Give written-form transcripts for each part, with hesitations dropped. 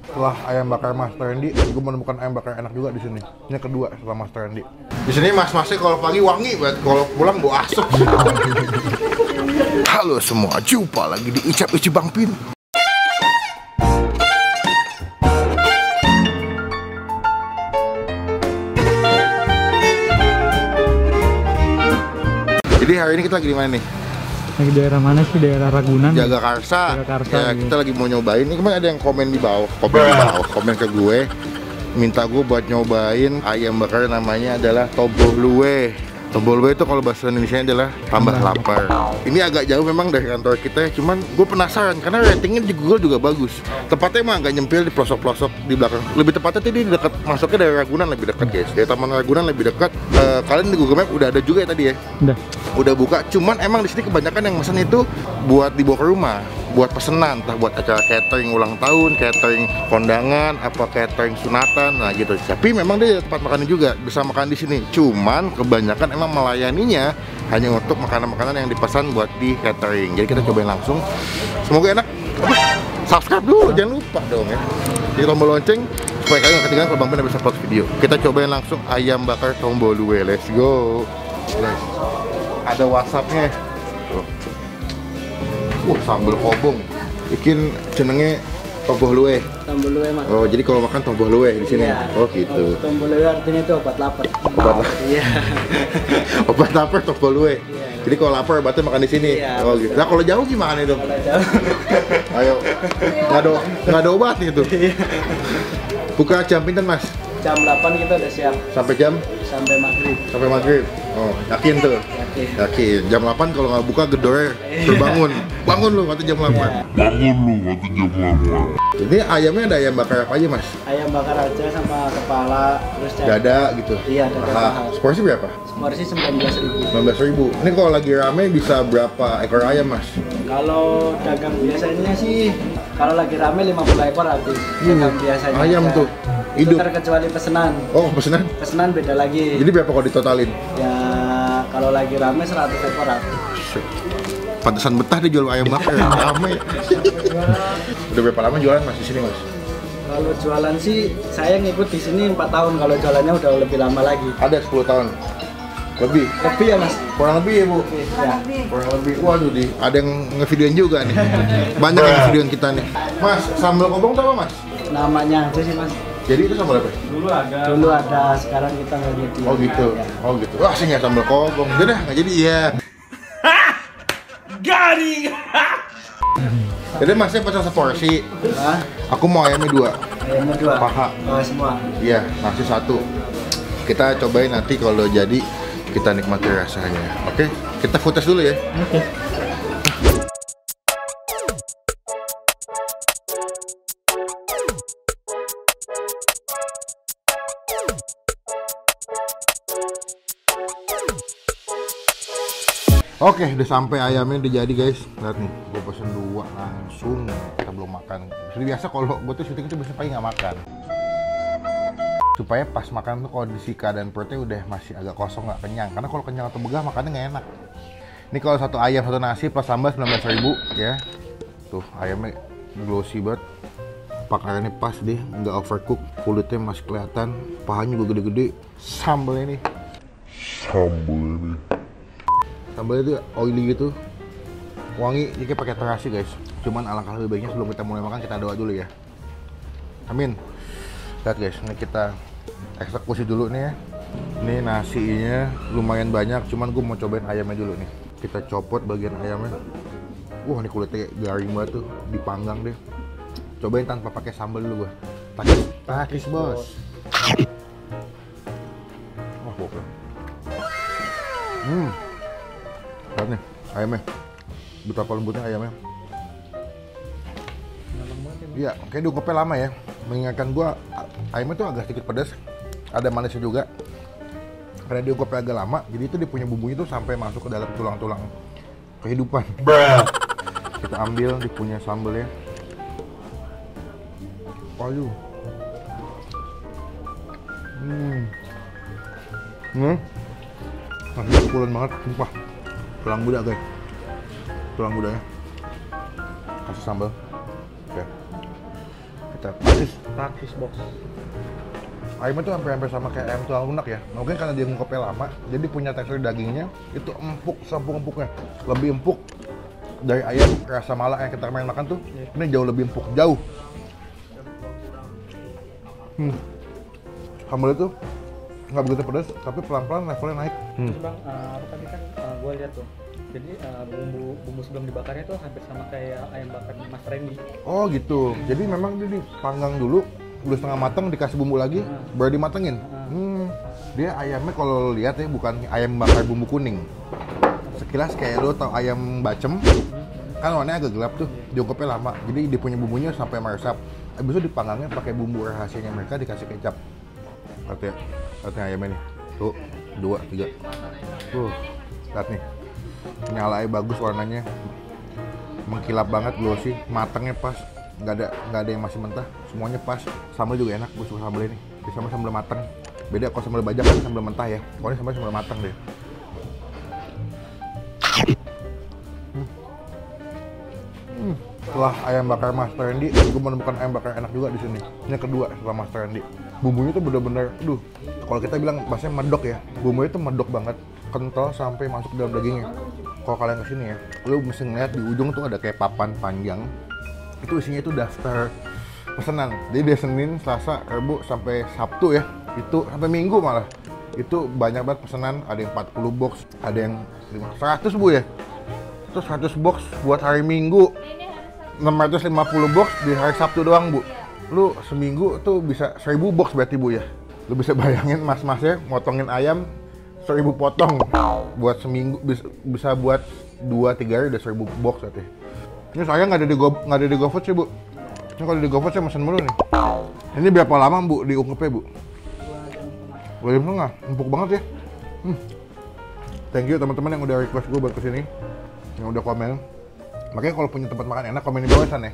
Setelah ayam bakar Mas Trendy, gue menemukan ayam bakar enak juga di sini. Ini kedua setelah Mas Trendy. Di sini mas-masnya kalau pagi wangi banget, kalau pulang bau asap. Halo semua, jumpa lagi di Icap Ici Bang Pin. Jadi hari ini kita lagi di mana nih? Lagi daerah mana sih? Daerah Ragunan. Jagakarsa. Jagakarsa. Ya, Iya. kita lagi mau nyobain. Ini kemarin ada yang komen di bawah, komen ke gue, minta gue buat nyobain ayam bakar namanya adalah Toboh Luwe. Toboh Luwe itu kalau bahasa Indonesia adalah tambah lapar. Ini agak jauh memang dari kantor kita ya, cuman gue penasaran karena ratingnya di Google juga bagus. Tempatnya emang agak nyempil di pelosok-pelosok di belakang. Lebih tepatnya tadi di dekat, masuknya dari Ragunan lebih dekat guys. Dari Taman Ragunan lebih dekat. Kalian di Google Map udah ada juga ya tadi ya? Udah buka, cuman emang di sini kebanyakan yang mesen itu buat dibawa ke rumah, buat pesenan, entah buat acara catering ulang tahun, catering kondangan, apa catering sunatan, nah gitu. Tapi memang dia ada tempat makan juga, bisa makan di sini. Cuman kebanyakan emang melayaninya hanya untuk makanan-makanan yang dipesan buat di catering. Jadi kita cobain langsung. Semoga enak. Subscribe dulu, jangan lupa dong ya. Di tombol lonceng supaya kalian nggak ketinggalan kalau Bang Ben bisa upload video. Kita cobain langsung ayam bakar Toboh Luwe. Let's go. Guys. Ada WhatsApp-nya. Sambal kobong. Ikin jenenge Toboh Luwe. Toboh Luwe, Mas. Oh, jadi kalau makan Toboh Luwe di sini. Iya. Oh, gitu. Toboh Luwe artinya itu obat lapar. Obat lapar. Iya. Obat lapar Toboh Luwe. Iya. Jadi kalau lapar berarti makan di sini. Iya, Oh, gitu. Nah, kalau jauh gimana itu? Kalau jauh. Ayo. Nggak ada obat nih itu. Buka jam pinten, Mas? Jam 8 kita udah siap Sampai jam? sampai maghrib. Sampai maghrib. Oh, yakin tuh? Yakin. Yakin. Jam 8 kalau nggak buka gedornya terbangun. Bangun lu waktu jam 8. Ini ayamnya ada ayam bakar apa aja, Mas? Ayam bakar aja sama kepala, terus Dada gitu. Iya, dada paha. Seporsi berapa? Porsi 19.000. 19.000. Ini kalau lagi rame bisa berapa ekor ayam, Mas? Kalau dagang biasanya sih kalau lagi rame 50 ekor habis. Dagang biasanya. Ayam aja. tuh Itu hidup. terkecuali pesanan. Oh, pesanan? Pesanan beda lagi. Jadi berapa kalau ditotalin? Ya kalau lagi rame 100 ekor habis. Pantesan betah dia jual ayam bakar, rame. Udah berapa lama jualan, Mas, di sini, Mas? Kalau jualan sih saya ngikut di sini 4 tahun. Kalau jualannya udah lebih lama lagi. Ada 10 tahun. Lebih? Lebih ya, Mas? Kurang lebih ya, Bu? Ya. Kurang lebih. Waduh, ada yang ngevideoin juga nih. Banyak yang ngevideoin kita nih. Mas, sambal kobong tuh apa, Mas? Namanya aja sih, Mas. Jadi itu sambal apa? Dulu ada, sekarang kita nggak jadi. Oh gitu. Ya. Oh gitu. Wah, sih nggak sambal kobong. Udah dah, nggak jadi ya. Garing. Jadi Masnya pesan seporsi. Hah? Aku mau ayamnya 2. Ayamnya 2. Paha. Oh, semua. Iya, nasi 1. Kita cobain nanti kalau jadi kita nikmati rasanya. Oke? Kita food test dulu ya. Oke. Oke, udah sampai ayamnya udah jadi guys. Lihat nih, gue pesen 2 langsung. Kita belum makan. Seperti biasa kalau gue tuh syuting itu biasanya paling nggak makan. Supaya pas makan tuh kondisi keadaan perutnya udah masih agak kosong, nggak kenyang. Karena kalau kenyang atau begah makannya nggak enak. Ini kalau 1 ayam 1 nasi plus sambal 19.000 ya. Tuh ayamnya glossy banget. Pakarannya pas deh, nggak overcook. Kulitnya masih kelihatan. Pahanya juga gede-gede. Sambalnya nih. Sambalnya itu oily gitu, wangi, ini pakai terasi guys. Cuman alangkah lebih baiknya sebelum kita mulai makan kita doa dulu ya. Amin. Lihat guys, ini kita eksekusi dulu nih ya. Ini nasinya lumayan banyak, cuman gue mau cobain ayamnya dulu nih. Kita copot bagian ayamnya. Wah, ini kulitnya garing banget tuh, dipanggang deh. Cobain tanpa pakai sambal dulu gue. Takis bos. Wah, bokeh. Lihat nih, ayamnya. Betapa lembutnya ayamnya. Iya, kayak diungkepnya lama ya. Mengingatkan gua, ayamnya tuh agak sedikit pedas. Ada manisnya juga. Karena diungkepnya agak lama, jadi itu dia punya bumbunya tuh sampai masuk ke dalam tulang-tulang kehidupan. Kita ambil, dia punya sambelnya. Waduh. Masih pulen banget, sumpah. Tulang muda guys, tulang mudanya. kasih sambal. Oke. Kita Takis bos. ayamnya tuh hampir sama kayak ayam tulang lunak ya. Mungkin karena dia ngungkepnya lama, jadi punya tekstur dagingnya itu empuk, empuk-empuknya. Lebih empuk dari ayam rasa Malang yang kita makan tuh. Ini jauh lebih empuk, jauh. Sambal itu nggak begitu pedas, tapi pelan-pelan levelnya naik. Terus bang, apa tadi kan gue lihat tuh. Jadi bumbu sebelum dibakarnya tuh hampir sama kayak ayam bakar Mas Randy. Oh gitu. Jadi memang dia dipanggang dulu, udah setengah matang dikasih bumbu lagi, baru dimatengin. Dia ayamnya kalau lihat ya bukan ayam bakar bumbu kuning. Sekilas kayak lo tau ayam bacem, kan warnanya agak gelap tuh, diungkepnya lama. Jadi dia punya bumbunya sampai meresap. Habis itu dipanggangnya pakai bumbu rahasianya mereka, dikasih kecap. Lihat nih ayamnya nih. Tuh, 2, 3. Lihat nih. Nyalanya bagus warnanya. Mengkilap banget, glossy, matangnya pas. Nggak ada yang masih mentah, semuanya pas. Sambal juga enak, gue suka sambal ini. Di sambal matang. Beda kalau sambal bajak kan sambal mentah ya. Kalau ini sambal matang deh. Setelah ayam bakar Mas Randy, gue menemukan ayam bakar enak juga di sini. Ini kedua setelah Mas Randy. Bumbunya tuh bener-bener, kalau kita bilang bahasanya medok ya. Bumbunya tuh medok banget, kental sampai masuk dalam dagingnya. Kalau kalian kesini ya, lu mesti ngeliat di ujung tuh ada kayak papan panjang. Itu isinya itu daftar pesanan. Jadi dari Senin, Selasa, Rabu sampai Sabtu ya. Itu sampai Minggu malah. Itu banyak banget pesanan. Ada yang 40 box, ada yang 100 bu ya. Terus 100 box buat hari Minggu. 650 box di hari Sabtu doang bu. Lu seminggu tuh bisa 1000 box berarti bu ya. Lu bisa bayangin mas-masnya motongin ayam 1000 potong buat seminggu, bisa buat 2-3 hari udah 1000 box berarti. Ini saya nggak ada di GoFood sih bu. Ini kalau di GoFood saya mesen mulu nih. Ini berapa lama bu diungkepnya bu? 2 jam setengah, empuk banget ya. Thank you teman-teman yang udah request gue buat kesini, yang udah komen. Makanya kalau punya tempat makan enak, komen di bawah sana ya.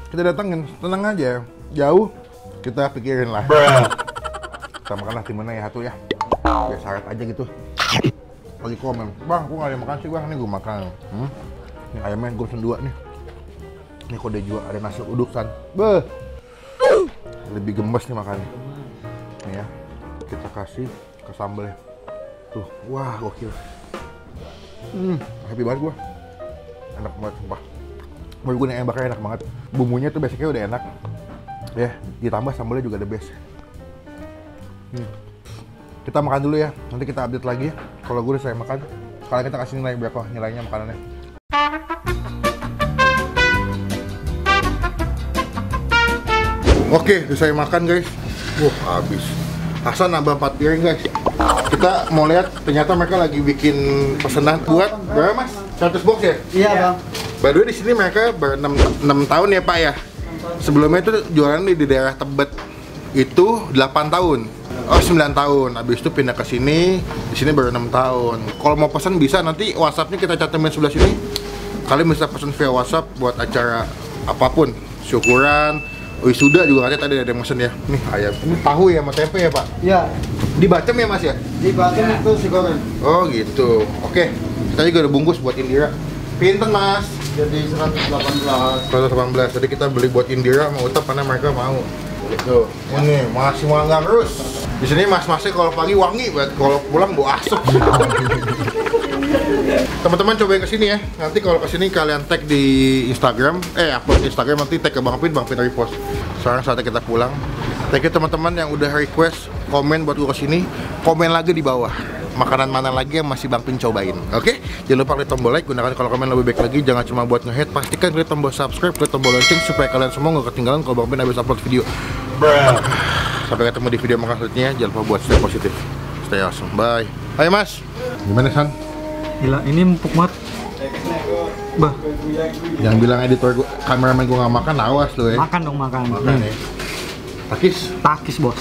Kita datengin, tenang aja. Jauh, kita pikirin lah. Kita makan lah di mana ya satu ya. Biar syarat aja gitu. Lagi komen, bang, gue gak ada makan sih bang, ini gue makan. Ini ayamnya gue pesen 2 nih. Ini kode juga ada nasi uduk san. Beuh. Lebih gemes nih makannya. Nih ya, kita kasih ke sambalnya. Tuh, wah gokil. Happy banget gue. Enak banget sumpah. Menurut gue nih ayam bakar enak banget. Bumbunya tuh basicnya udah enak. Ya, ditambah sambalnya juga the best. Kita makan dulu ya. Nanti kita update lagi. Kalau gue udah selesai makan, sekarang kita kasih nilai berapa nilainya makanannya. Oke, selesai makan guys. Habis. Hasan nambah 4 piring guys. Kita mau lihat ternyata mereka lagi bikin pesanan buat berapa mas? 100 box ya? Iya bang. Baru di sini mereka ber 6 tahun ya pak ya. Sebelumnya itu jualan di daerah Tebet itu 8 tahun. Oh 9 tahun. Habis itu pindah ke sini. Di sini baru 6 tahun. Kalau mau pesan bisa nanti WhatsApp-nya kita cantumin sebelah sini. Kalian bisa pesan via WhatsApp buat acara apapun, syukuran, wisuda juga katanya tadi ada yang pesen ya. Nih ayam. Ini tahu ya sama tempe ya pak? Iya. Dibacem ya mas ya? Dibacem itu si goreng. Oh gitu. Oke. Kita juga udah bungkus buat Indira. Pinten mas? Jadi 118. 118. Tadi kita beli buat Indira sama Utap karena mereka mau. Gitu. Ini masih manggang terus. Di sini mas-masnya kalau pagi wangi banget, kalau pulang bau asap. Teman-teman cobain kesini ya. Nanti kalau kesini kalian tag di Instagram, upload Instagram nanti tag ke Bang Pin repost. Sekarang saatnya kita pulang. Thank you teman-teman yang udah request komen buat gue kesini. Komen lagi di bawah. Makanan mana lagi yang masih Bang Pin cobain, oke? Jangan lupa klik tombol like, gunakan kalau komen lebih baik lagi. Jangan cuma buat nge-head, pastikan klik tombol subscribe, klik tombol lonceng supaya kalian semua nggak ketinggalan kalau Bang Pin habis upload video. Sampai ketemu di video selanjutnya. Jangan lupa buat stay positif, stay awesome, bye. Hai mas, gimana San? Gila, ini empuk banget. Bah, Yang bilang editor gua, kameramen gua nggak makan, awas lu ya. makan dong makan. Makan ya. Takis. Takis bos.